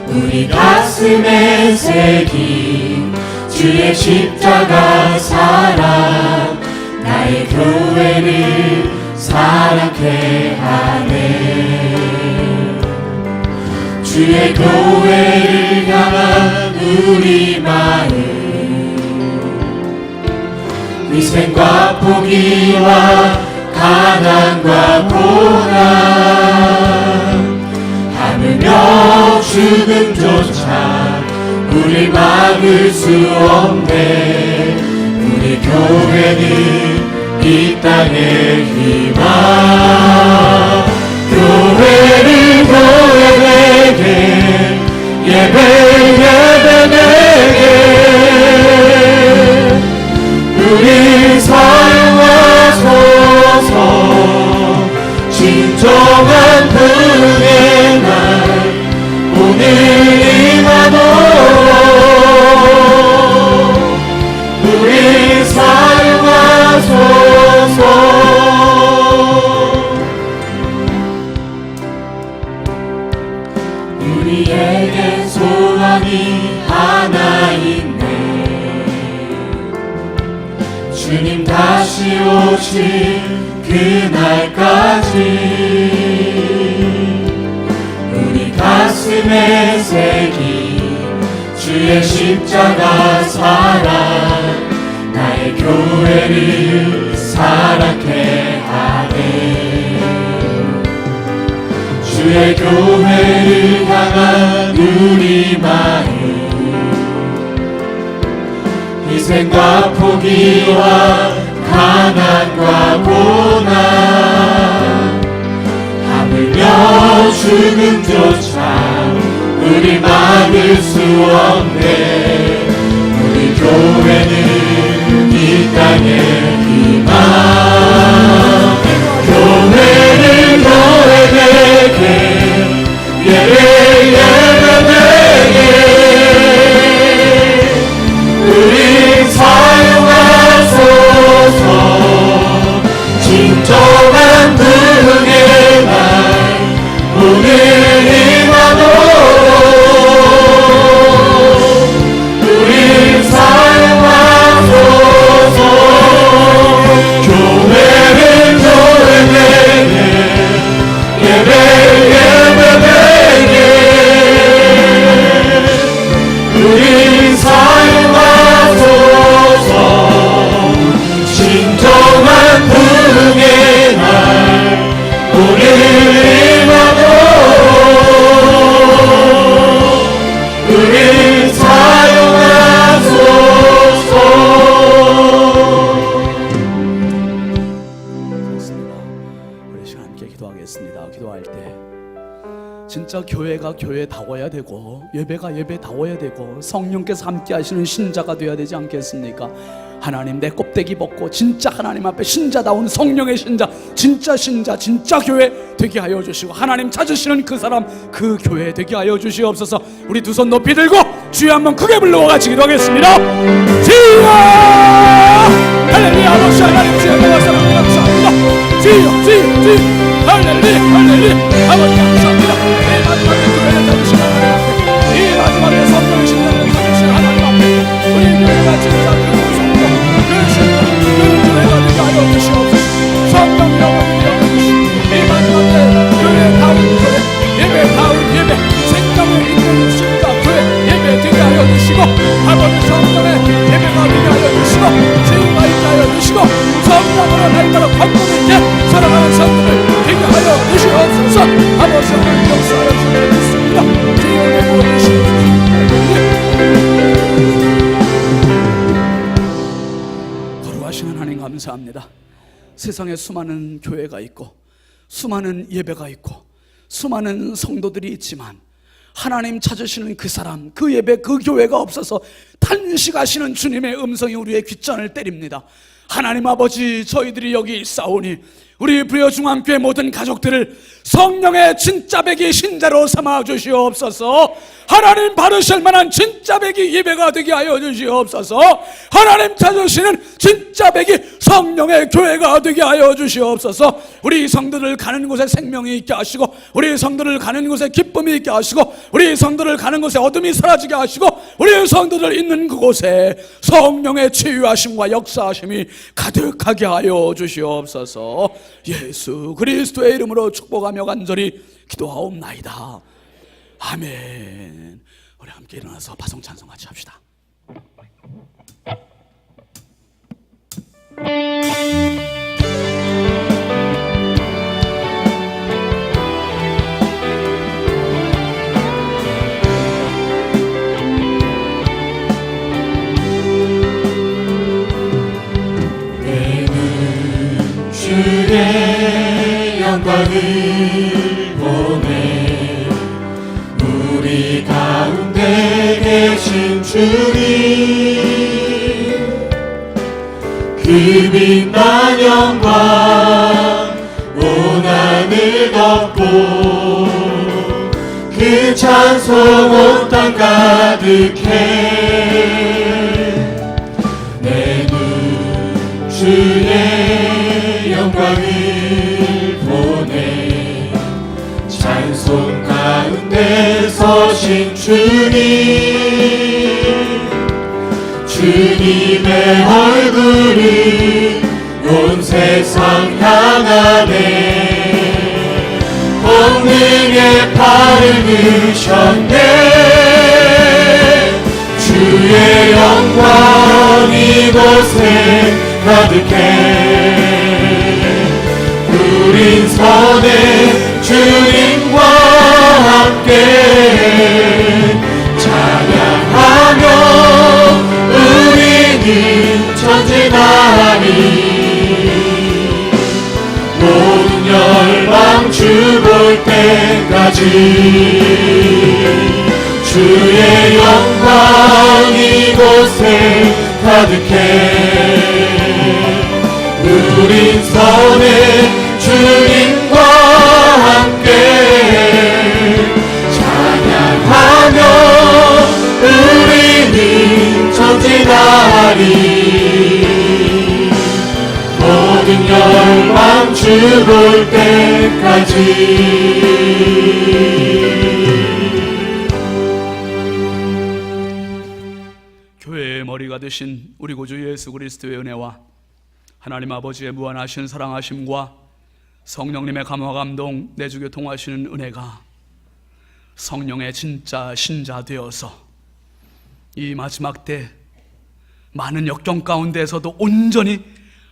우리 가슴에 새긴 주의 십자가 사랑, 나의 교회를 사랑케 하네. 주의 교회를 향한 우리 마음, 희생과 포기와 가난과 고난, 하물며 죽음조차 우리 막을 수 없네. 우리 교회는 이 땅의 희망. 교회를 교회에게, 예배 예배에게 우리 사용하소서. 진정한 부흥의 날 오늘 임하도록 우리 사용하소서. 우리에게 소원이 하나 있네. 주님 다시 오실 그날까지 우리 가슴에 새긴 주의 십자가 사랑, 나의 교회를 사랑케 하네. 주의 교회를 향한 우리 마음, 희생과 포기와 가난과 고난, 하물며 죽음조차 우리 막을 수 없네. 우리 교회는 이 땅의 희망. 교회를 교회에게, 예배 예배에게 우리 사용하소서. 진정한 부흥의 날 오늘 임하도록 우리 사용하소서. 교회를 교회에게, 예배 예배에게 함께 기도하겠습니다. 기도할 때 진짜 교회가 교회다워야 되고 예배가 예배다워야 되고 성령께서 함께 하시는 신자가 되어야 되지 않겠습니까? 하나님, 내 껍데기 벗고 진짜 하나님 앞에 신자다운 성령의 신자, 진짜 신자, 진짜 교회 되게 하여 주시고 하나님 찾으시는 그 사람, 그 교회 되게 하여 주시옵소서. 우리 두 손 높이 들고 주여 한번 크게 불러와 같이 기도하겠습니다. 주여! 할렐루야. 아버지 하나님, 주여 감사합니다. 감사합니다. 주여, 주여, 주여. 할렐루야, 할렐루야. 아버지 감사합니다. 이 마지막에 교회를 잡으시는 하나님 앞에, 이 마지막에 성령의 신자를 잡으시는 하나님 앞에 우리 교회가 진짜 그 성령, 그 신자, 그 교회가 되게 하여 주시옵소서. 성령 영원히 여겨주시고 이 마지막에 교회다운 교회, 예배다운 예배, 생명에 있는 신자 교회 예배 되게 하여 주시고 아버지 성령의 예배가 되게 하여 주시고 지혜가 있게 하여 주시고 성령으로 날마다 광범위하게 살아가는 성도들 되게 하여 주시옵소서. 아버지 오늘 역사하여 주시옵소서. 믿습니다. 지혜의 모든 시옵소서. 거룩하신 하나님 감사합니다. 세상에 수많은 교회가 있고 수많은 예배가 있고 수많은 성도들이 있지만 하나님 찾으시는 그 사람, 그 예배, 그 교회가 없어서 탄식하시는 주님의 음성이 우리의 귓전을 때립니다. 하나님 아버지, 저희들이 여기 있사오니 우리 부여중앙교회 모든 가족들을 성령의 진짜 백이 신자로 삼아 주시옵소서. 하나님 바르실 만한 진짜 백이 예배가 되게 하여 주시옵소서. 하나님 찾으시는 진짜 백이 성령의 교회가 되게 하여 주시옵소서. 우리 성도들 가는 곳에 생명이 있게 하시고 우리 성도들 가는 곳에 기쁨이 있게 하시고 우리 성도들 가는 곳에 어둠이 사라지게 하시고 우리 성도들 있는 그곳에 성령의 치유하심과 역사하심이 가득하게 하여 주시옵소서. 예수 그리스도의 이름으로 축복하며 간절히 기도하옵나이다. 아멘. 우리 함께 일어나서 파송 찬송 같이 합시다. 주의 영광을 보내 우리 가운데 계신 주님 그 빛난 영광 온 하늘 덮고 그 찬송 온 땅 가득해 내 눈 주의 영광을 보내 찬송 가운데 서신 주님의 얼굴이 온 세상 향하네 권능의 팔을 드셨네 주의 영광 이곳에 가득해 우린 선의 주님과 함께 찬양하며 우리는 전진하리 모든 열방 주 볼 때까지 주의 영광 이곳에 가득해 우린 선의 주님과 함께 찬양하며 우리는 전진하리 모든 열방 주 볼 때까지 교회의 머리가 되신 우리 구주 예수 그리스도의 은혜와 하나님 아버지의 무한하신 사랑하심과 성령님의 감화 감동 내주 교통하시는 은혜가 성령의 진짜 신자 되어서 이 마지막 때 많은 역경 가운데에서도 온전히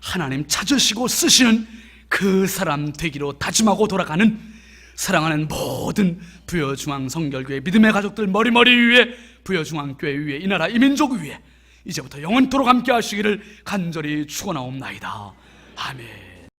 하나님 찾으시고 쓰시는 그 사람 되기로 다짐하고 돌아가는 사랑하는 모든 부여중앙성결교회 믿음의 가족들 머리머리 위에 부여중앙교회 위에 이 나라 이 민족 위에 이제부터 영원토록 함께 하시기를 간절히 축원하옵나이다. 아멘.